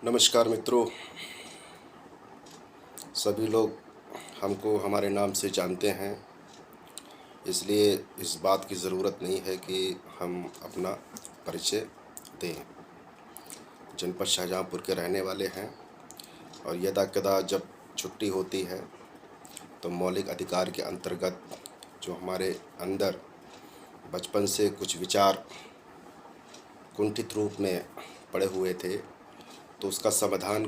नमस्कार मित्रों। सभी लोग हमको हमारे नाम से जानते हैं, इसलिए इस बात की ज़रूरत नहीं है कि हम अपना परिचय दें। जनपद शाहजहाँपुर के रहने वाले हैं और यदा-कदा जब छुट्टी होती है तो मौलिक अधिकार के अंतर्गत जो हमारे अंदर बचपन से कुछ विचार कुंठित रूप में पड़े हुए थे, तो उसका समाधान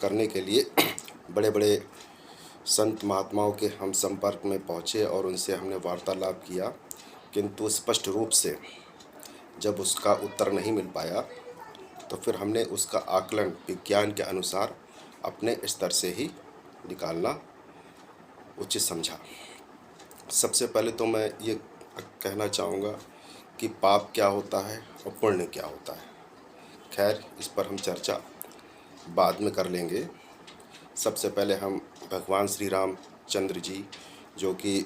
करने के लिए बड़े बड़े संत महात्माओं के हम संपर्क में पहुँचे और उनसे हमने वार्तालाप किया, किंतु स्पष्ट रूप से जब उसका उत्तर नहीं मिल पाया तो फिर हमने उसका आकलन विज्ञान के अनुसार अपने स्तर से ही निकालना उचित समझा। सबसे पहले तो मैं ये कहना चाहूँगा कि पाप क्या होता है और पुण्य क्या होता है। खैर, इस पर हम चर्चा बाद में कर लेंगे। सबसे पहले हम भगवान श्री रामचंद्र जी, जो कि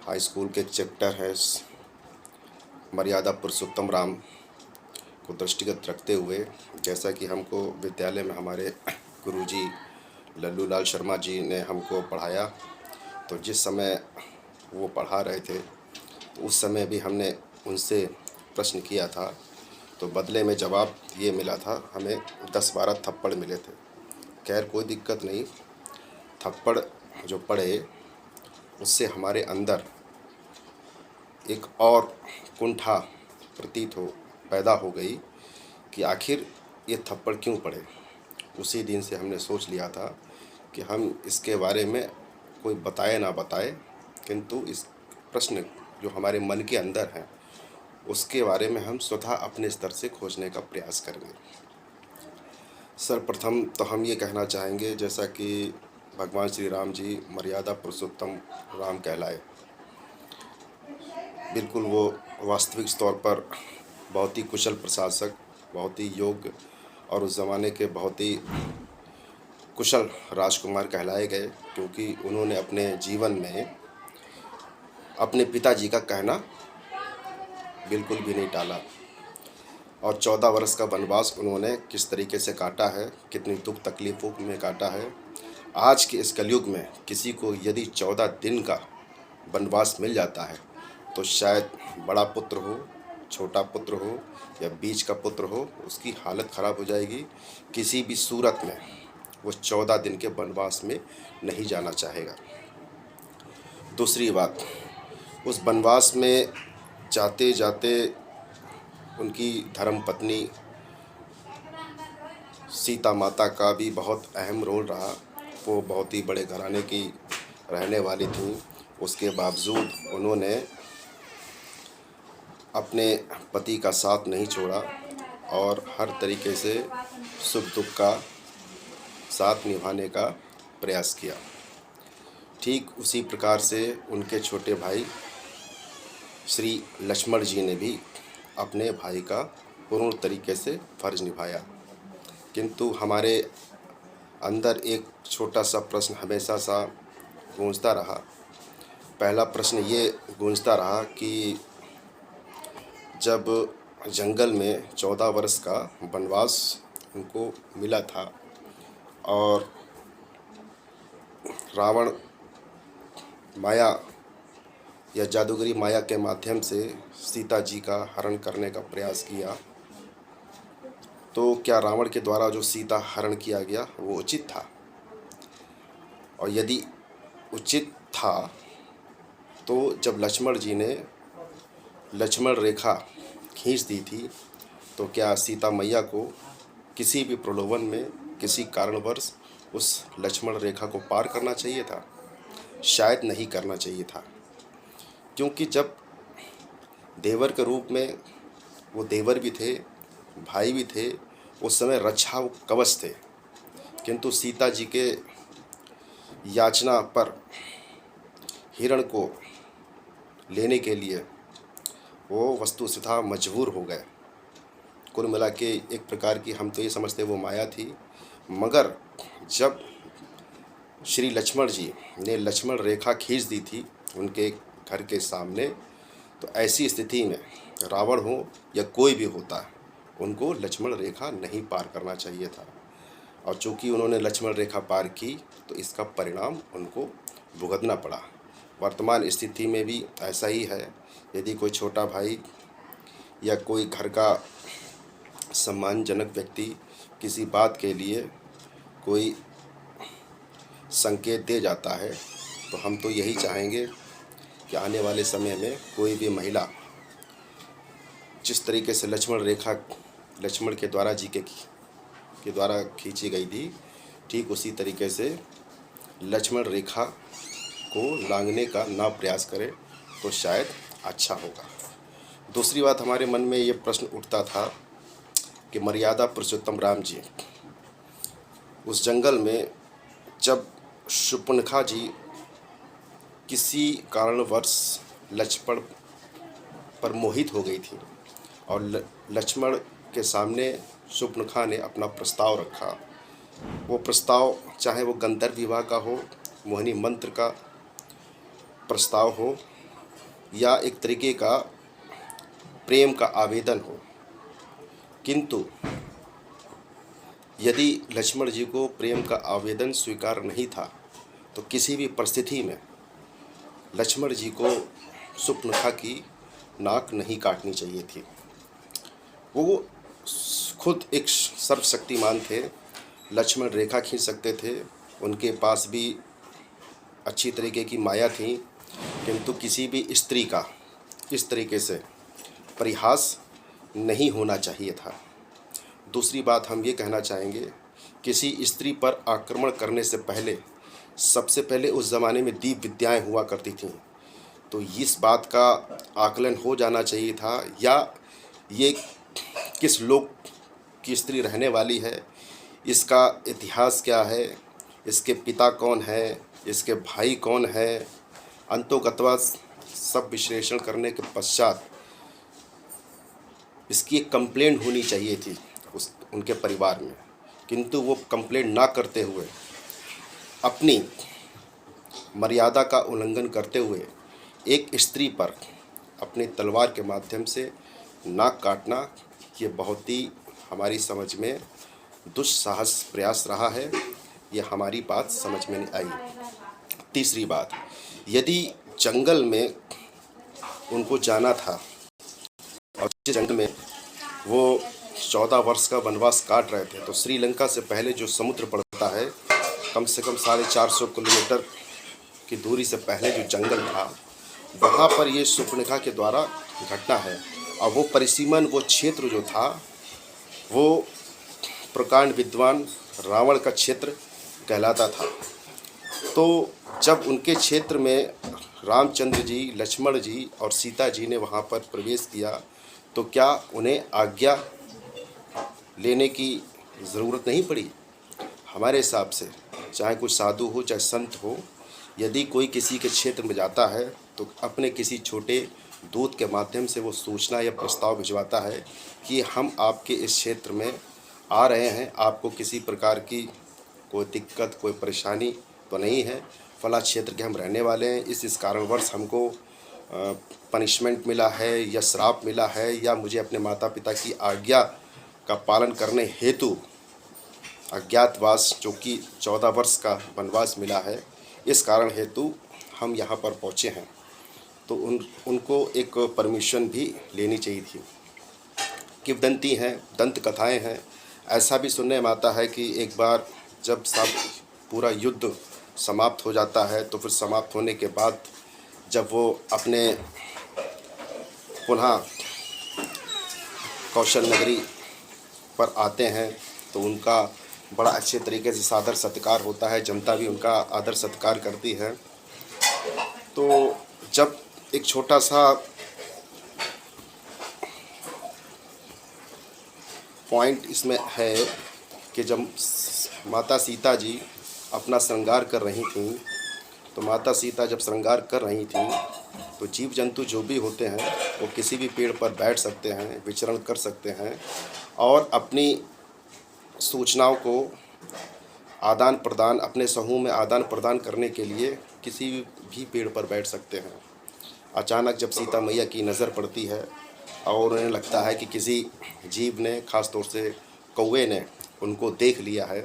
हाई स्कूल के चैप्टर है मर्यादा पुरुषोत्तम राम को दृष्टिगत रखते हुए, जैसा कि हमको विद्यालय में हमारे गुरुजी लल्लू लाल शर्मा जी ने हमको पढ़ाया, तो जिस समय वो पढ़ा रहे थे तो उस समय भी हमने उनसे प्रश्न किया था, तो बदले में जवाब ये मिला था, हमें 10-12 थप्पड़ मिले थे। खैर, कोई दिक्कत नहीं। थप्पड़ जो पड़े उससे हमारे अंदर एक और कुंठा प्रतीत पैदा हो गई कि आखिर ये थप्पड़ क्यों पड़े। उसी दिन से हमने सोच लिया था कि हम इसके बारे में कोई बताए ना बताए, किंतु इस प्रश्न जो हमारे मन के अंदर है उसके बारे में हम स्वतः अपने स्तर से खोजने का प्रयास करेंगे। सर्वप्रथम तो हम ये कहना चाहेंगे, जैसा कि भगवान श्री राम जी मर्यादा पुरुषोत्तम राम कहलाए, बिल्कुल वो वास्तविक तौर पर बहुत ही कुशल प्रशासक, बहुत ही योग्य और उस ज़माने के बहुत ही कुशल राजकुमार कहलाए गए, क्योंकि उन्होंने अपने जीवन में अपने पिताजी का कहना बिल्कुल भी नहीं टाला और 14 वर्ष का वनवास उन्होंने किस तरीके से काटा है, कितनी दुख तकलीफ़ों में काटा है। आज के इस कलयुग में किसी को यदि 14 दिन का वनवास मिल जाता है तो शायद बड़ा पुत्र हो, छोटा पुत्र हो या बीच का पुत्र हो, उसकी हालत ख़राब हो जाएगी। किसी भी सूरत में वो 14 दिन के वनवास में नहीं जाना चाहेगा। दूसरी बात, उस वनवास में जाते जाते उनकी धर्मपत्नी सीता माता का भी बहुत अहम रोल रहा। वो बहुत ही बड़े घराने की रहने वाली थी, उसके बावजूद उन्होंने अपने पति का साथ नहीं छोड़ा और हर तरीके से सुख दुख का साथ निभाने का प्रयास किया। ठीक उसी प्रकार से उनके छोटे भाई श्री लक्ष्मण जी ने भी अपने भाई का पूर्ण तरीके से फर्ज निभाया, किंतु हमारे अंदर एक छोटा सा प्रश्न हमेशा सा गूंजता रहा। पहला प्रश्न ये गूंजता रहा कि जब जंगल में 14 वर्ष का वनवास उनको मिला था और रावण माया या जादूगरी माया के माध्यम से सीता जी का हरण करने का प्रयास किया, तो क्या रावण के द्वारा जो सीता हरण किया गया वो उचित था? और यदि उचित था तो जब लक्ष्मण जी ने लक्ष्मण रेखा खींच दी थी, तो क्या सीता मैया को किसी भी प्रलोभन में किसी कारणवश उस लक्ष्मण रेखा को पार करना चाहिए था? शायद नहीं करना चाहिए था, क्योंकि जब देवर के रूप में वो देवर भी थे, भाई भी थे, उस समय रक्षा कवच थे, किंतु सीता जी के याचना पर हिरण को लेने के लिए वो वस्तुतः मजबूर हो गए। कुल मिला के एक प्रकार की हम तो ये समझते वो माया थी, मगर जब श्री लक्ष्मण जी ने लक्ष्मण रेखा खींच दी थी उनके घर के सामने, तो ऐसी स्थिति में रावण हो या कोई भी होता, उनको लक्ष्मण रेखा नहीं पार करना चाहिए था। और चूँकि उन्होंने लक्ष्मण रेखा पार की तो इसका परिणाम उनको भुगतना पड़ा। वर्तमान स्थिति में भी ऐसा ही है। यदि कोई छोटा भाई या कोई घर का सम्मानजनक व्यक्ति किसी बात के लिए कोई संकेत दे जाता है तो हम तो यही चाहेंगे कि आने वाले समय में कोई भी महिला जिस तरीके से लक्ष्मण रेखा लक्ष्मण के द्वारा के द्वारा खींची गई थी, ठीक उसी तरीके से लक्ष्मण रेखा को लांघने का ना प्रयास करे तो शायद अच्छा होगा। दूसरी बात, हमारे मन में ये प्रश्न उठता था कि मर्यादा पुरुषोत्तम राम जी उस जंगल में जब शूर्पणखा जी किसी कारणवश लक्ष्मण पर मोहित हो गई थी और लक्ष्मण के सामने शूर्पणखा ने अपना प्रस्ताव रखा। वो प्रस्ताव चाहे वो गंधर्व विवाह का हो, मोहिनी मंत्र का प्रस्ताव हो या एक तरीके का प्रेम का आवेदन हो, किंतु यदि लक्ष्मण जी को प्रेम का आवेदन स्वीकार नहीं था तो किसी भी परिस्थिति में लक्ष्मण जी को शूर्पणखा की नाक नहीं काटनी चाहिए थी। वो खुद एक सर्वशक्तिमान थे, लक्ष्मण रेखा खींच सकते थे, उनके पास भी अच्छी तरीके की माया थी, किंतु किसी भी स्त्री का इस तरीके से परिहास नहीं होना चाहिए था। दूसरी बात हम ये कहना चाहेंगे, किसी स्त्री पर आक्रमण करने से पहले सबसे पहले उस ज़माने में दीप विद्याएँ हुआ करती थीं, तो इस बात का आकलन हो जाना चाहिए था या ये किस लोक की स्त्री रहने वाली है, इसका इतिहास क्या है, इसके पिता कौन है, इसके भाई कौन है, अंतोगत्वा सब विश्लेषण करने के पश्चात इसकी एक कंप्लेंट होनी चाहिए थी उनके परिवार में, किंतु वो कंप्लेंट ना करते हुए अपनी मर्यादा का उल्लंघन करते हुए एक स्त्री पर अपनी तलवार के माध्यम से नाक काटना, ये बहुत ही हमारी समझ में दुस्साहस प्रयास रहा है। ये हमारी बात समझ में नहीं आई। तीसरी बात, यदि जंगल में उनको जाना था और जिस जंगल में वो 14 वर्ष का वनवास काट रहे थे, तो श्रीलंका से पहले जो समुद्र पड़ता है, कम से कम 450 किलोमीटर की दूरी से पहले जो जंगल था, वहाँ पर ये शूर्पणखा के द्वारा घटना है। और वो परिसीमन, वो क्षेत्र जो था, वो प्रकांड विद्वान रावण का क्षेत्र कहलाता था। तो जब उनके क्षेत्र में रामचंद्र जी, लक्ष्मण जी और सीता जी ने वहाँ पर प्रवेश किया, तो क्या उन्हें आज्ञा लेने की ज़रूरत नहीं पड़ी? हमारे हिसाब से चाहे कोई साधु हो चाहे संत हो, यदि कोई किसी के क्षेत्र में जाता है तो अपने किसी छोटे दूत के माध्यम से वो सूचना या प्रस्ताव भिजवाता है कि हम आपके इस क्षेत्र में आ रहे हैं, आपको किसी प्रकार की कोई दिक्कत, कोई परेशानी तो नहीं है, फला क्षेत्र के हम रहने वाले हैं, इस कारणवश हमको पनिशमेंट मिला है या श्राप मिला है या मुझे अपने माता पिता की आज्ञा का पालन करने हेतु अज्ञातवास, जो कि 14 वर्ष का वनवास मिला है, इस कारण हेतु हम यहाँ पर पहुँचे हैं। तो उनको एक परमिशन भी लेनी चाहिए थी। किंवदंती हैं, दंत कथाएँ हैं। ऐसा भी सुनने में आता है कि एक बार जब सब पूरा युद्ध समाप्त हो जाता है, तो फिर समाप्त होने के बाद जब वो अपने पुनः कौशल नगरी पर आते हैं तो उनका बड़ा अच्छे तरीके से सादर सत्कार होता है, जनता भी उनका आदर सत्कार करती है। तो जब एक छोटा सा पॉइंट इसमें है कि जब माता सीता जी अपना श्रृंगार कर रही थीं, तो माता सीता जब श्रृंगार कर रही थीं तो जीव जंतु जो भी होते हैं वो किसी भी पेड़ पर बैठ सकते हैं, विचरण कर सकते हैं और अपनी सूचनाओं को आदान प्रदान, अपने समूह में आदान प्रदान करने के लिए किसी भी पेड़ पर बैठ सकते हैं। अचानक जब सीता मैया की नज़र पड़ती है और उन्हें लगता है कि किसी जीव ने, ख़ास तौर से कौवे ने उनको देख लिया है।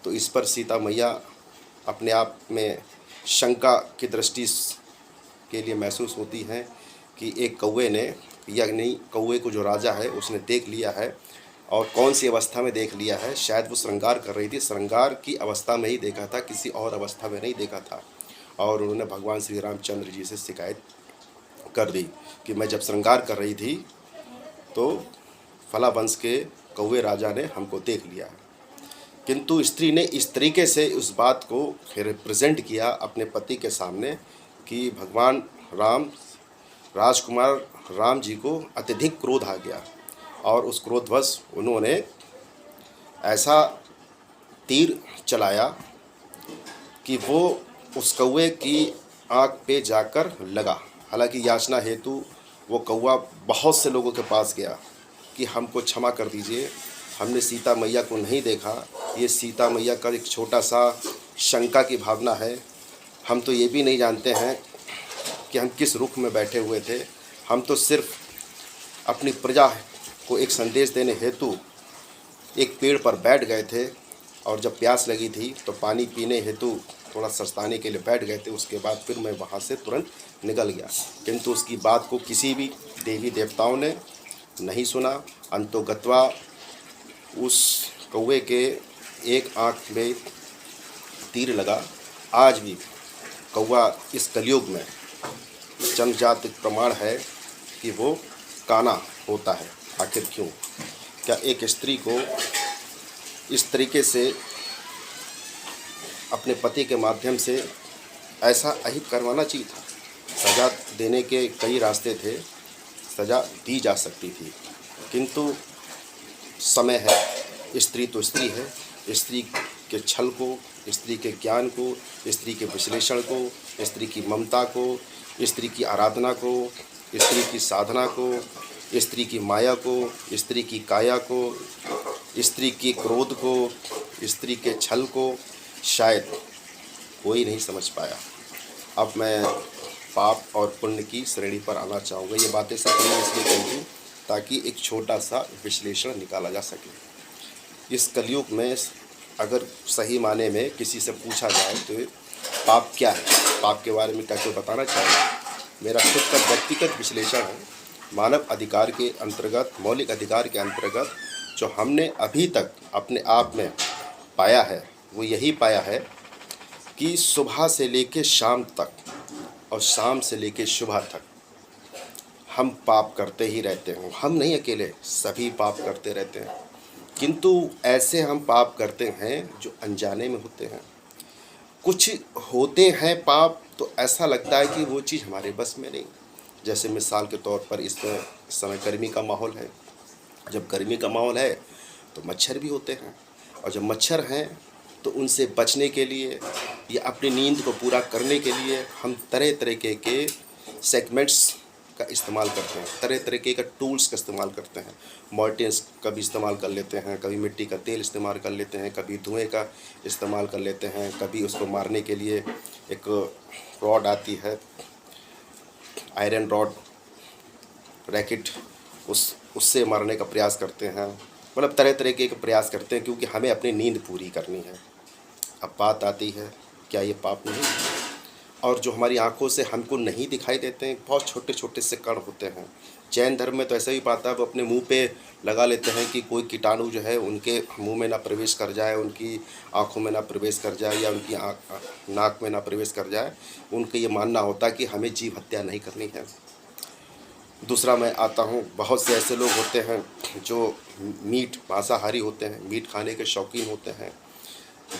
तो इस पर सीता मैया अपने आप में शंका की दृष्टि के लिए महसूस होती हैं कि एक कौवे ने, या नहीं, कौवे को जो राजा है उसने देख लिया है। और कौन सी अवस्था में देख लिया है? शायद वो श्रृंगार कर रही थी, श्रृंगार की अवस्था में ही देखा था, किसी और अवस्था में नहीं देखा था। और उन्होंने भगवान श्री रामचंद्र जी से शिकायत कर दी कि मैं जब श्रृंगार कर रही थी तो फला वंश के कौवे राजा ने हमको देख लिया। किंतु स्त्री ने इस तरीके से उस बात को रिप्रेजेंट किया अपने पति के सामने कि भगवान राम, राजकुमार राम जी को अत्यधिक क्रोध आ गया और उस क्रोधवश उन्होंने ऐसा तीर चलाया कि वो उस कौवे की आँख पे जाकर लगा। हालांकि याचना हेतु वो कौवा बहुत से लोगों के पास गया कि हमको क्षमा कर दीजिए, हमने सीता मैया को नहीं देखा, ये सीता मैया का एक छोटा सा शंका की भावना है, हम तो ये भी नहीं जानते हैं कि हम किस रुख में बैठे हुए थे, हम तो सिर्फ अपनी प्रजा को एक संदेश देने हेतु एक पेड़ पर बैठ गए थे और जब प्यास लगी थी तो पानी पीने हेतु थोड़ा सस्ताने के लिए बैठ गए थे। उसके बाद फिर मैं वहाँ से तुरंत निकल गया। किंतु उसकी बात को किसी भी देवी देवताओं ने नहीं सुना। अंतोगत्वा उस कौवे के एक आँख में तीर लगा। आज भी कौवा इस कलयुग में जन्मजात प्रमाण है कि वो काना होता है। आखिर क्यों? क्या एक स्त्री को इस तरीके से अपने पति के माध्यम से ऐसा अहित करवाना चाहिए था? सज़ा देने के कई रास्ते थे, सज़ा दी जा सकती थी, किंतु समय है। स्त्री तो स्त्री है, स्त्री के छल को, स्त्री के ज्ञान को, स्त्री के विश्लेषण को, स्त्री की ममता को, स्त्री की आराधना को, स्त्री की साधना को, स्त्री की माया को, स्त्री की काया को, स्त्री के क्रोध को, स्त्री के छल को शायद कोई नहीं समझ पाया। अब मैं पाप और पुण्य की श्रेणी पर आना चाहूँगा। ये बातें सब मैंने इसलिए कही थी ताकि एक छोटा सा विश्लेषण निकाला जा सके। इस कलयुग में अगर सही माने में किसी से पूछा जाए तो पाप क्या है, पाप के बारे में क्या कोई बताना चाहेगा? मेरा खुद का व्यक्तिगत विश्लेषण है। मानव अधिकार के अंतर्गत, मौलिक अधिकार के अंतर्गत जो हमने अभी तक अपने आप में पाया है वो यही पाया है कि सुबह से लेकर शाम तक और शाम से लेकर सुबह तक हम पाप करते ही रहते हैं। हम नहीं अकेले, सभी पाप करते रहते हैं, किंतु ऐसे हम पाप करते हैं जो अनजाने में होते हैं। कुछ होते हैं पाप तो ऐसा लगता है कि वो चीज़ हमारे बस में नहीं। जैसे मिसाल के तौर पर इस समय गर्मी का माहौल है। जब गर्मी का माहौल है तो मच्छर भी होते हैं, और जब मच्छर हैं तो उनसे बचने के लिए या अपनी नींद को पूरा करने के लिए हम तरह तरह के सेगमेंट्स का इस्तेमाल करते हैं, तरह तरह के टूल्स का इस्तेमाल करते हैं। मॉर्टिन्स का भी इस्तेमाल कर लेते हैं, कभी मिट्टी का तेल इस्तेमाल कर लेते हैं, कभी धुएं का इस्तेमाल कर लेते हैं, कभी उसको मारने के लिए एक रॉड आती है, आयरन रॉड, रैकेट, उससे मारने का प्रयास करते हैं। मतलब तरह तरह के प्रयास करते हैं क्योंकि हमें अपनी नींद पूरी करनी है। अब बात आती है, क्या ये पाप नहीं है? और जो हमारी आंखों से हमको नहीं दिखाई देते हैं, बहुत छोटे छोटे से कण होते हैं। जैन धर्म में तो ऐसा भी पाता है, वो अपने मुंह पे लगा लेते हैं कि कोई कीटाणु जो है उनके मुंह में ना प्रवेश कर जाए, उनकी आंखों में ना प्रवेश कर जाए, या उनकी नाक में ना प्रवेश कर जाए। उनका ये मानना होता है कि हमें जीव हत्या नहीं करनी है। दूसरा मैं आता हूँ, बहुत से ऐसे लोग होते हैं जो मीट मांसाहारी होते हैं, मीट खाने के शौकीन होते हैं।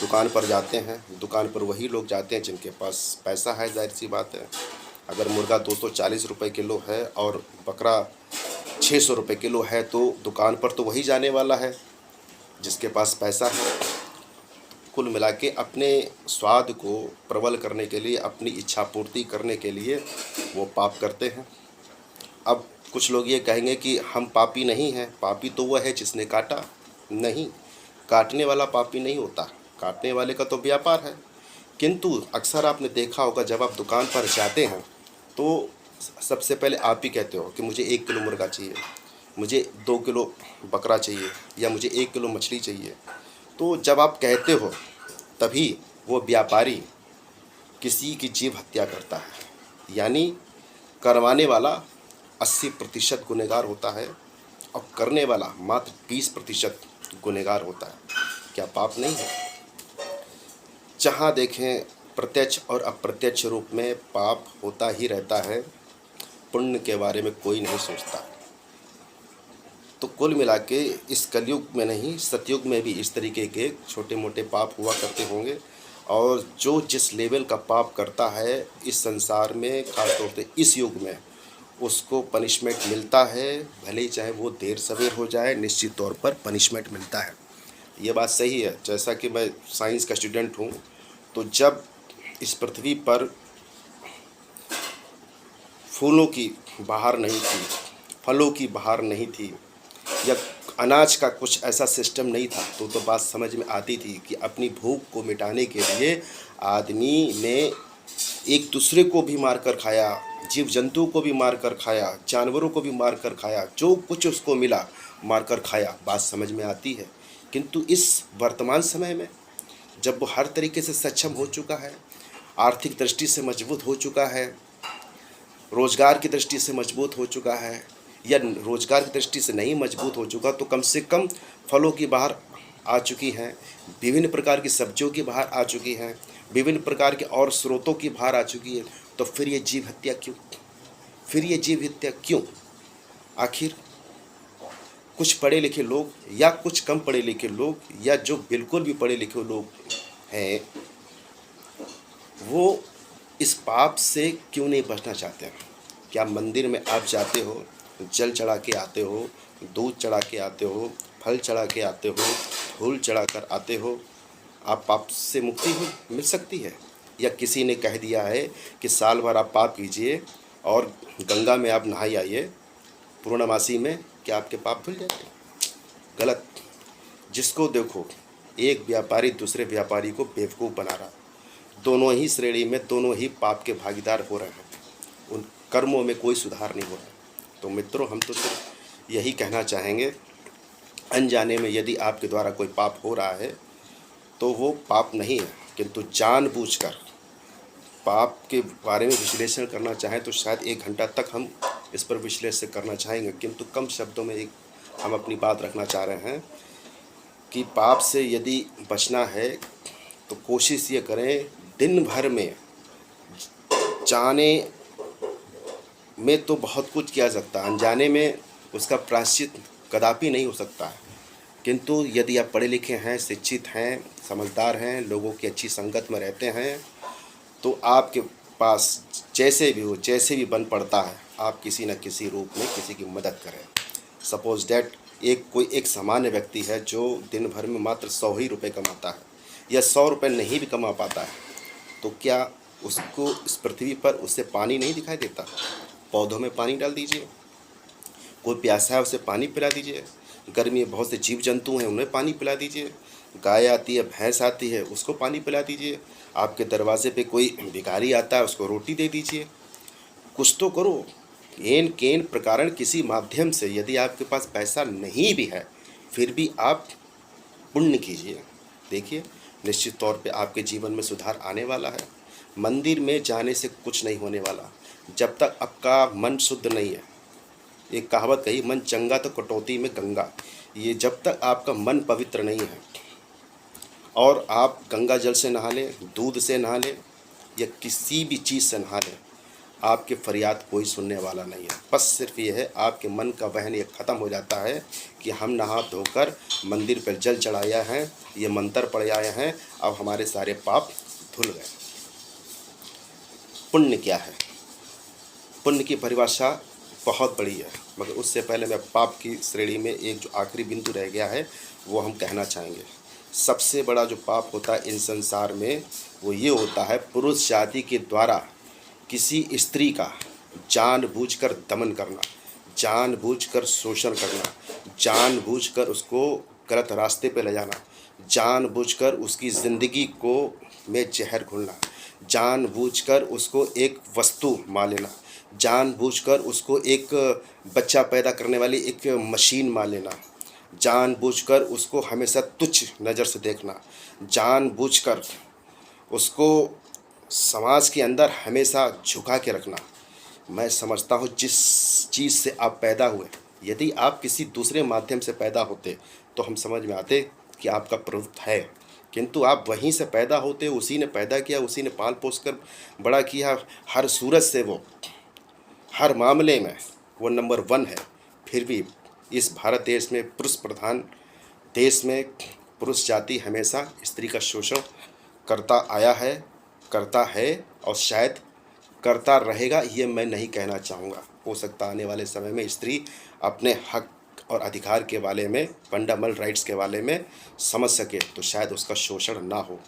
दुकान पर जाते हैं, दुकान पर वही लोग जाते हैं जिनके पास पैसा है। जाहिर सी बात है, अगर मुर्गा 240 रुपये किलो है और बकरा 600 रुपये किलो है तो दुकान पर तो वही जाने वाला है जिसके पास पैसा है। कुल मिला के अपने स्वाद को प्रबल करने के लिए, अपनी इच्छा पूर्ति करने के लिए वो पाप करते हैं। अब कुछ लोग ये कहेंगे कि हम पापी नहीं हैं, पापी तो वह है जिसने काटा। नहीं, काटने वाला पापी नहीं होता, काटने वाले का तो व्यापार है। किंतु अक्सर आपने देखा होगा, जब आप दुकान पर जाते हैं तो सबसे पहले आप ही कहते हो कि मुझे 1 किलो मुर्गा चाहिए, मुझे 2 किलो बकरा चाहिए या मुझे 1 किलो मछली चाहिए। तो जब आप कहते हो तभी वो व्यापारी किसी की जीव हत्या करता है। यानी करवाने वाला 80% गुनहगार होता है और करने वाला मात्र 20% गुनहगार होता है। क्या पाप नहीं है? जहाँ देखें प्रत्यक्ष और अप्रत्यक्ष रूप में पाप होता ही रहता है, पुण्य के बारे में कोई नहीं सोचता। तो कुल मिला के इस कलयुग में नहीं, सतयुग में भी इस तरीके के छोटे मोटे पाप हुआ करते होंगे। और जो जिस लेवल का पाप करता है इस संसार में, खासतौर से इस युग में, उसको पनिशमेंट मिलता है। भले ही चाहे वो देर सवेर हो जाए, निश्चित तौर पर पनिशमेंट मिलता है। ये बात सही है। जैसा कि मैं साइंस का स्टूडेंट हूँ, तो जब इस पृथ्वी पर फूलों की बहार नहीं थी, फलों की बहार नहीं थी, या अनाज का कुछ ऐसा सिस्टम नहीं था, तो बात समझ में आती थी कि अपनी भूख को मिटाने के लिए आदमी ने एक दूसरे को भी मार कर खाया, जीव जंतु को भी मार कर खाया, जानवरों को भी मार कर खाया, जो कुछ उसको मिला मार कर खाया। बात समझ में आती है। किंतु इस वर्तमान समय में जब वो हर तरीके से सक्षम हो चुका है, आर्थिक दृष्टि से मजबूत हो चुका है, रोजगार की दृष्टि से मजबूत हो चुका है, या रोजगार की दृष्टि से नहीं मजबूत हो चुका तो कम से कम फलों की बहार आ चुकी हैं, विभिन्न प्रकार की सब्जियों की बहार आ चुकी हैं, विभिन्न प्रकार के और स्रोतों की बहार आ चुकी है। तो फिर ये जीव हत्या क्यों? फिर ये जीव हत्या क्यों? आखिर कुछ पढ़े लिखे लोग या कुछ कम पढ़े लिखे लोग या जो बिल्कुल भी पढ़े लिखे लोग हैं, वो इस पाप से क्यों नहीं बचना चाहते हैं? क्या मंदिर में आप जाते हो, जल चढ़ा के आते हो, दूध चढ़ा के आते हो, फल चढ़ा के आते हो, फूल चढ़ा कर आते हो, आप पाप से मुक्ति हो मिल सकती है? या किसी ने कह दिया है कि साल भर आप पाप कीजिए और गंगा में आप नहाई आइए पूर्णमासी में, क्या आपके पाप धुल जाते? गलत। जिसको देखो एक व्यापारी दूसरे व्यापारी को बेवकूफ़ बना रहा, दोनों ही श्रेणी में दोनों ही पाप के भागीदार हो रहे हैं, उन कर्मों में कोई सुधार नहीं हो रहा है। तो मित्रों, हम तो सिर्फ यही कहना चाहेंगे, अनजाने में यदि आपके द्वारा कोई पाप हो रहा है तो वो पाप नहीं है, किंतु जानबूझकर पाप के बारे में विश्लेषण करना चाहें तो शायद 1 घंटा तक हम इस पर विश्लेषण करना चाहेंगे। किंतु कम शब्दों में हम अपनी बात रखना चाह रहे हैं कि पाप से यदि बचना है तो कोशिश ये करें, दिन भर में जाने में तो बहुत कुछ किया सकता है, अनजाने में उसका प्रायश्चित कदापि नहीं हो सकता है। किंतु यदि आप पढ़े लिखे हैं, शिक्षित हैं, समझदार हैं, लोगों की अच्छी संगत में रहते हैं, तो आपके पास जैसे भी हो, जैसे भी बन पड़ता है, आप किसी न किसी रूप में किसी की मदद करें। सपोज डैट एक सामान्य व्यक्ति है जो दिन भर में मात्र 100 ही रुपये कमाता है या 100 रुपये नहीं भी कमा पाता है, तो क्या उसको इस पृथ्वी पर उससे पानी नहीं दिखाई देता? पौधों में पानी डाल दीजिए, कोई प्यासा है उसे पानी पिला दीजिए, गर्मी में बहुत से जीव जंतु हैं उन्हें पानी पिला दीजिए, गाय आती है, भैंस आती है, उसको पानी पिला दीजिए, आपके दरवाजे पे कोई भिखारी आता है उसको रोटी दे दीजिए। कुछ तो करो, केन केन प्रकारण किसी माध्यम से। यदि आपके पास पैसा नहीं भी है फिर भी आप पुण्य कीजिए। देखिए, निश्चित तौर पे आपके जीवन में सुधार आने वाला है। मंदिर में जाने से कुछ नहीं होने वाला जब तक आपका मन शुद्ध नहीं है। एक कहावत कही, मन चंगा तो कटौती में गंगा। ये जब तक आपका मन पवित्र नहीं है और आप गंगा जल से नहा लें, दूध से नहा लें या किसी भी चीज़ से नहा लें, आपके फरियाद कोई सुनने वाला नहीं है। बस सिर्फ ये है, आपके मन का वहन ये ख़त्म हो जाता है कि हम नहा धोकर मंदिर पर जल चढ़ाया है, ये मंत्र पढ़ आए हैं, अब हमारे सारे पाप धुल गए। पुण्य क्या है? पुण्य की परिभाषा बहुत बड़ी है, मगर उससे पहले मैं पाप की श्रेणी में एक जो आखिरी बिंदु रह गया है वो हम कहना चाहेंगे। सबसे बड़ा जो पाप होता है इन संसार में वो ये होता है, पुरुष जाति के द्वारा किसी स्त्री का जानबूझकर दमन करना, जानबूझकर शोषण करना, जानबूझकर उसको गलत रास्ते पे ले जाना, जानबूझकर उसकी ज़िंदगी को में जहर घोलना, जानबूझकर उसको एक वस्तु मान लेना, जानबूझकर उसको एक बच्चा पैदा करने वाली एक मशीन मान लेना, जानबूझकर उसको हमेशा तुच्छ नज़र से देखना, जानबूझकर उसको समाज के अंदर हमेशा झुका के रखना। मैं समझता हूँ जिस चीज़ से आप पैदा हुए, यदि आप किसी दूसरे माध्यम से पैदा होते तो हम समझ में आते कि आपका प्रभुत्व है, किंतु आप वहीं से पैदा होते, उसी ने पैदा किया, उसी ने पाल पोस कर बड़ा किया। हर सूरत से वो, हर मामले में वो नंबर 1 है। फिर भी इस भारत देश में पुरुष प्रधान देश में पुरुष जाति हमेशा स्त्री का शोषण करता आया है, करता है और शायद करता रहेगा। ये मैं नहीं कहना चाहूँगा। हो सकता आने वाले समय में स्त्री अपने हक और अधिकार के बारे में, फंडामेंटल राइट्स के बारे में समझ सके तो शायद उसका शोषण ना हो,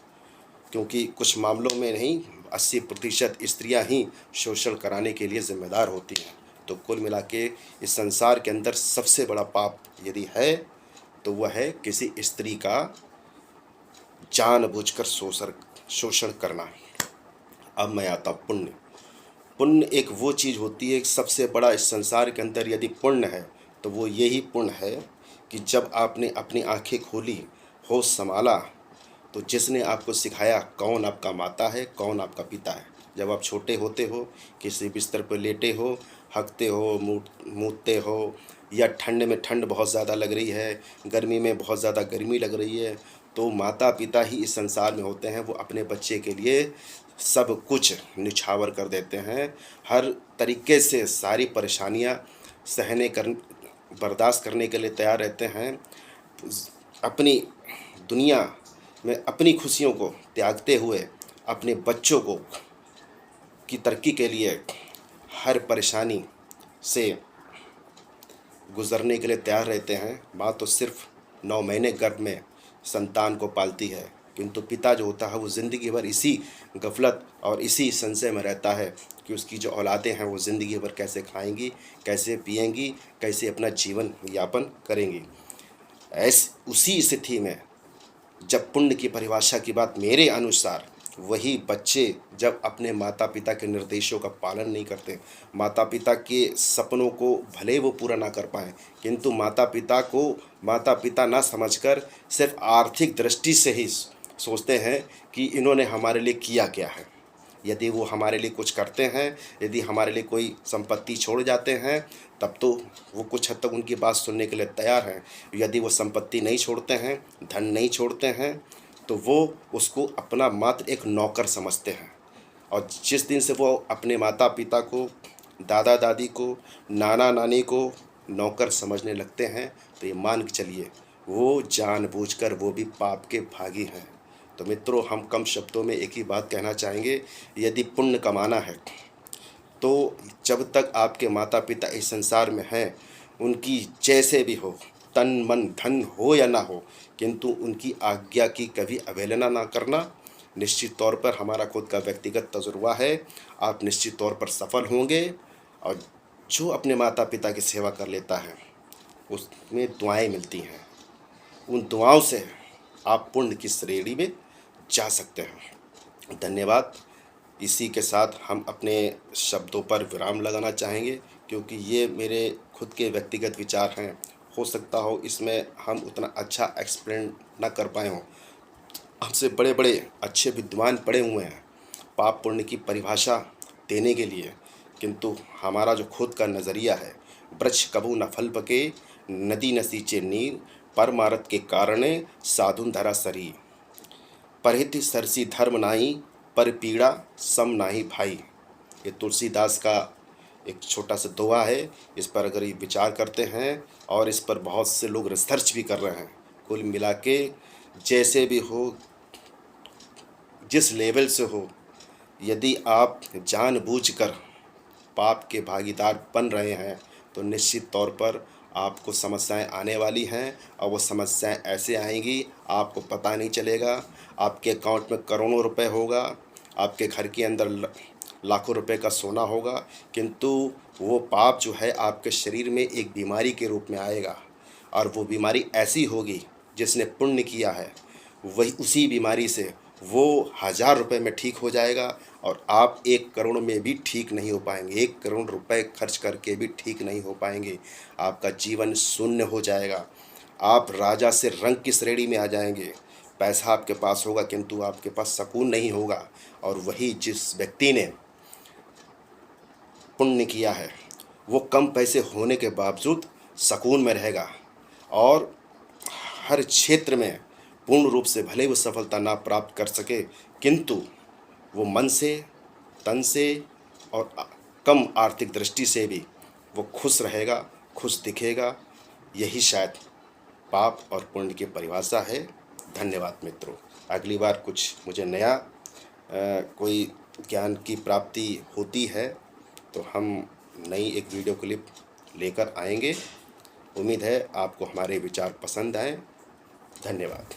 क्योंकि कुछ मामलों में नहीं 80% स्त्रियां ही शोषण कराने के लिए जिम्मेदार होती हैं। तो कुल मिला के इस संसार के अंदर सबसे बड़ा पाप यदि है तो वह है किसी स्त्री का जानबूझकर शोषण करना। अब मैं आता हूँ पुण्य। पुण्य एक वो चीज़ होती है, सबसे बड़ा इस संसार के अंदर यदि पुण्य है तो वो यही पुण्य है कि जब आपने अपनी आंखें खोली, होश संभाला, तो जिसने आपको सिखाया कौन आपका माता है, कौन आपका पिता है। जब आप छोटे होते हो, किसी बिस्तर पर लेटे हो, हकते हो, मूतते हो, या ठंड में ठंड बहुत ज़्यादा लग रही है, गर्मी में बहुत ज़्यादा गर्मी लग रही है, तो माता पिता ही इस संसार में होते हैं। वो अपने बच्चे के लिए सब कुछ निछावर कर देते हैं, हर तरीके से सारी परेशानियां बर्दाश्त करने के लिए तैयार रहते हैं। अपनी दुनिया में अपनी खुशियों को त्यागते हुए अपने बच्चों को की तरक्की के लिए हर परेशानी से गुजरने के लिए तैयार रहते हैं। माँ तो सिर्फ 9 महीने गर्भ में संतान को पालती है, किंतु पिता जो होता है वो ज़िंदगी भर इसी गफलत और इसी संशय में रहता है कि उसकी जो औलादें हैं वो ज़िंदगी भर कैसे खाएंगी, कैसे पिएंगी, कैसे अपना जीवन यापन करेंगी। उसी स्थिति में जब पुण्य की परिभाषा की बात मेरे अनुसार, वही बच्चे जब अपने माता पिता के निर्देशों का पालन नहीं करते, माता पिता के सपनों को भले वो पूरा ना कर पाएँ, किंतु माता पिता ना समझकर सिर्फ आर्थिक दृष्टि से ही सोचते हैं कि इन्होंने हमारे लिए किया क्या है। यदि वो हमारे लिए कुछ करते हैं, यदि हमारे लिए कोई संपत्ति छोड़ जाते हैं, तब तो वो कुछ हद तक उनकी बात सुनने के लिए तैयार हैं। यदि वो संपत्ति नहीं छोड़ते हैं, धन नहीं छोड़ते हैं, तो वो उसको अपना मात्र एक नौकर समझते हैं। और जिस दिन से वो अपने माता पिता को, दादा दादी को, नाना नानी को नौकर समझने लगते हैं, तो ये मान के चलिए वो जानबूझकर वो भी पाप के भागी हैं। तो मित्रों, हम कम शब्दों में एक ही बात कहना चाहेंगे, यदि पुण्य कमाना है तो जब तक आपके माता पिता इस संसार में हैं, उनकी जैसे भी हो, तन मन धन हो या ना हो, किंतु उनकी आज्ञा की कभी अवहेलना ना करना। निश्चित तौर पर हमारा खुद का व्यक्तिगत तजुर्बा है, आप निश्चित तौर पर सफल होंगे। और जो अपने माता पिता की सेवा कर लेता है उसमें दुआएं मिलती हैं, उन दुआओं से आप पुण्य की श्रेणी में जा सकते हैं। धन्यवाद। इसी के साथ हम अपने शब्दों पर विराम लगाना चाहेंगे, क्योंकि ये मेरे खुद के व्यक्तिगत विचार हैं। हो सकता हो इसमें हम उतना अच्छा एक्सप्लेन ना कर पाए हों। हमसे बड़े बड़े अच्छे विद्वान पढ़े हुए हैं पाप पुण्य की परिभाषा देने के लिए, किंतु हमारा जो खुद का नज़रिया है, वृक्ष कबू न फल पके, नदी न सींचे नीर, परमारथ के कारणे साधुन धरा सरी, परहित सरसी धर्म नाही, पर पीड़ा सम नाही भाई। ये तुलसीदास का एक छोटा सा दोहा है। इस पर अगर ये विचार करते हैं, और इस पर बहुत से लोग रिसर्च भी कर रहे हैं, कुल मिला के जैसे भी हो, जिस लेवल से हो, यदि आप जानबूझकर पाप के भागीदार बन रहे हैं तो निश्चित तौर पर आपको समस्याएं आने वाली हैं। और वो समस्याएं ऐसे आएंगी, आपको पता नहीं चलेगा। आपके अकाउंट में करोड़ों रुपए होगा, आपके घर के अंदर लाखों रुपए का सोना होगा, किंतु वो पाप जो है आपके शरीर में एक बीमारी के रूप में आएगा। और वो बीमारी ऐसी होगी, जिसने पुण्य किया है वही उसी बीमारी से वो 1000 रुपये में ठीक हो जाएगा और आप 1 करोड़ में भी ठीक नहीं हो पाएंगे। 1 करोड़ रुपए खर्च करके भी ठीक नहीं हो पाएंगे। आपका जीवन शून्य हो जाएगा। आप राजा से रंक की श्रेणी में आ जाएंगे। पैसा आपके पास होगा किंतु आपके पास सुकून नहीं होगा। और वही जिस व्यक्ति ने पुण्य किया है वो कम पैसे होने के बावजूद सुकून में रहेगा और हर क्षेत्र में पूर्ण रूप से भले वो सफलता ना प्राप्त कर सके किंतु वो मन से, तन से और कम आर्थिक दृष्टि से भी वो खुश रहेगा, खुश दिखेगा। यही शायद पाप और पुण्य की परिभाषा है। धन्यवाद मित्रों। अगली बार कुछ मुझे नया कोई ज्ञान की प्राप्ति होती है तो हम नई एक वीडियो क्लिप लेकर आएंगे। उम्मीद है आपको हमारे विचार पसंद आए। धन्यवाद।